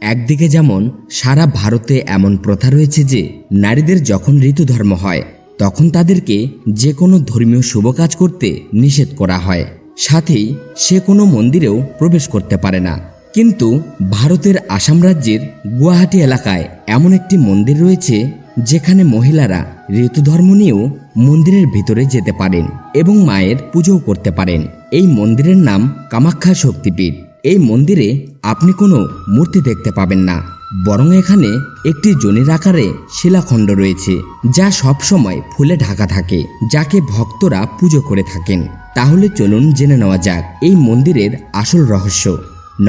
একদিকে যেমন সারা ভারতে এমন প্রথা রয়েছে যে নারীদের যখন ঋতুধর্ম হয় তখন তাদেরকে যে কোনো ধর্মীয় শুভ কাজ করতে নিষেধ করা হয়, সাথেই সে কোনো মন্দিরেও প্রবেশ করতে পারে না। কিন্তু ভারতের আসাম রাজ্যের গুয়াহাটি এলাকায় এমন একটি মন্দির রয়েছে যেখানে মহিলারা ঋতুধর্ম নিয়েও মন্দিরের ভিতরে যেতে পারেন এবং মায়ের পুজোও করতে পারেন। এই মন্দিরের নাম কামাখ্যা শক্তিপীঠ। এই মন্দিরে আপনি কোনো মূর্তি দেখতে পাবেন না, বরং এখানে একটি জনির আকারে শিলাখণ্ড রয়েছে যা সব সময় ফুলে ঢাকা থাকে, যাকে ভক্তরা পুজো করে থাকেন। তাহলে চলুন জেনে নেওয়া যাক এই মন্দিরের আসল রহস্য।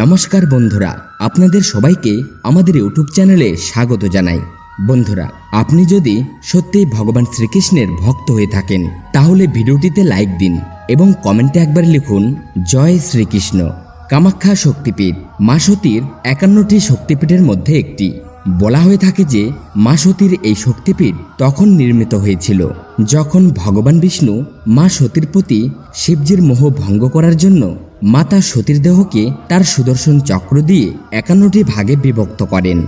নমস্কার বন্ধুরা, আপনাদের সবাইকে আমাদের ইউটিউব চ্যানেলে স্বাগত জানাই। বন্ধুরা, আপনি যদি সত্যিই ভগবান শ্রীকৃষ্ণের ভক্ত হয়ে থাকেন তাহলে ভিডিওটিতে লাইক দিন এবং কমেন্টে একবার লিখুন জয় শ্রীকৃষ্ণ। কামাখ্যা শক্তিপীঠ মা সতীর 51টি শক্তিপীঠের মধ্যে একটি। বলা হয়ে থাকে যে মা সতীর এই শক্তিপীঠ তখন নির্মিত হয়েছিল যখন ভগবান বিষ্ণু মা সতীর প্রতি শিবজির মোহ ভঙ্গ করার জন্য মাতা সতীর দেহকে তার সুদর্শন চক্র দিয়ে 51টি ভাগে বিভক্ত করেন।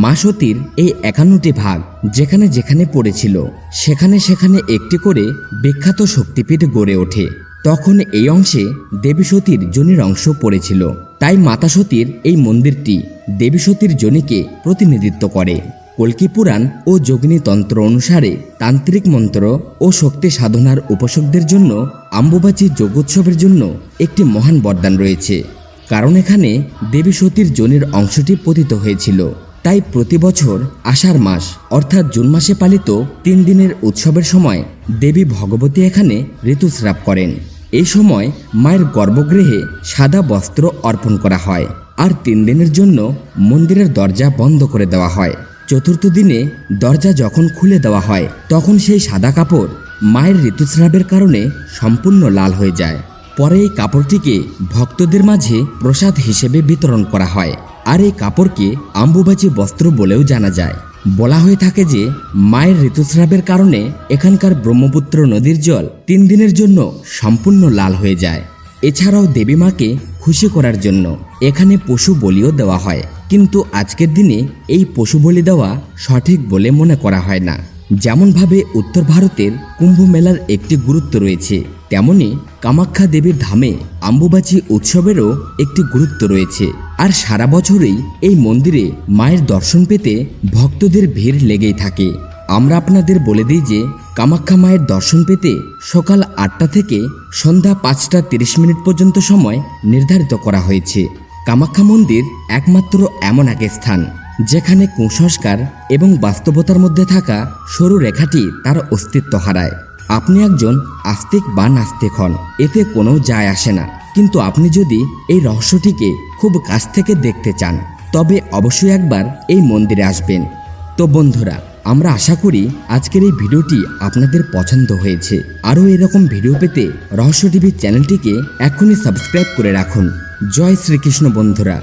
মা সতীর এই 51টি ভাগ যেখানে যেখানে পড়েছিল সেখানে সেখানে একটি করে বিখ্যাত শক্তিপীঠ গড়ে ওঠে। তখন এই অংশে দেবী সতীর যোনির অংশ পড়েছিল, তাই মাতা সতীর এই মন্দিরটি দেবী সতীর যোনিকে প্রতিনিধিত্ব করে। কল্কি পুরাণ ও যোগিনী তন্ত্র অনুসারে তান্ত্রিক মন্ত্র ও শক্তি সাধনার উপাসকদের জন্য অম্বুবাচী যোগোৎসবের জন্য একটি মহান বরদান রয়েছে, কারণ এখানে দেবী সতীর যোনির অংশটি পতিত হয়েছিল। তাই প্রতি বছর আষাঢ় মাস অর্থাৎ জুন মাসে পালিত 3 দিনের উৎসবের সময় দেবী ভগবতী এখানে ঋতুস্রাব করেন। এই সময় মায়ের গর্ভগৃহে সাদা বস্ত্র অর্পণ করা হয় আর 3 দিনের জন্য মন্দিরের দরজা বন্ধ করে দেওয়া হয়। চতুর্থ দিনে দরজা যখন খুলে দেওয়া হয় তখন সেই সাদা কাপড় মায়ের ঋতুস্রাবের কারণে সম্পূর্ণ লাল হয়ে যায়। পরে এই কাপড়টিকে ভক্তদের মাঝে প্রসাদ হিসেবে বিতরণ করা হয়, আর এই কাপড়কে অম্বুবাচী বস্ত্র বলেও জানা যায়। বলা হয়ে থাকে যে মায়ের ঋতুস্রাবের কারণে এখানকার ব্রহ্মপুত্র নদীর জল 3 দিনের জন্য সম্পূর্ণ লাল হয়ে যায়। এছাড়াও দেবী মাকে খুশি করার জন্য এখানে পশু বলিও দেওয়া হয়, কিন্তু আজকের দিনে এই পশু বলি দেওয়া সঠিক বলে মনে করা হয় না। যেমনভাবে উত্তর ভারতের কুম্ভ মেলার একটি গুরুত্ব রয়েছে, তেমনি কামাখ্যা দেবীর ধামে অম্বুবাচী উৎসবেরও একটি গুরুত্ব রয়েছে। আর সারা বছরই এই মন্দিরে মায়ের দর্শন পেতে ভক্তদের ভিড় লেগেই থাকে। আমরা আপনাদের বলে দিই যে কামাখ্যা মায়ের দর্শন পেতে সকাল 8টা থেকে সন্ধ্যা 5টা 30 মিনিট পর্যন্ত সময় নির্ধারিত করা হয়েছে। কামাখ্যা মন্দির একমাত্র এমন এক স্থান যেখানে কুসংস্কার এবং বাস্তবতার মধ্যে থাকা সরু রেখাটি তার অস্তিত্ব হারায়। আপনি একজন আস্তিক বা নাস্তিক হন, এতে কোনো যায় আসে না, কিন্তু আপনি যদি এই রহস্যটিকে খুব কাছ থেকে দেখতে চান তবে অবশ্যই একবার এই মন্দিরে আসবেন। তো বন্ধুরা, আমরা আশা করি আজকের এই ভিডিওটি আপনাদের পছন্দ হয়েছে। আরও এরকম ভিডিও পেতে রহস্য টিভি চ্যানেলটিকে এখনই সাবস্ক্রাইব করে রাখুন। জয় শ্রীকৃষ্ণ বন্ধুরা।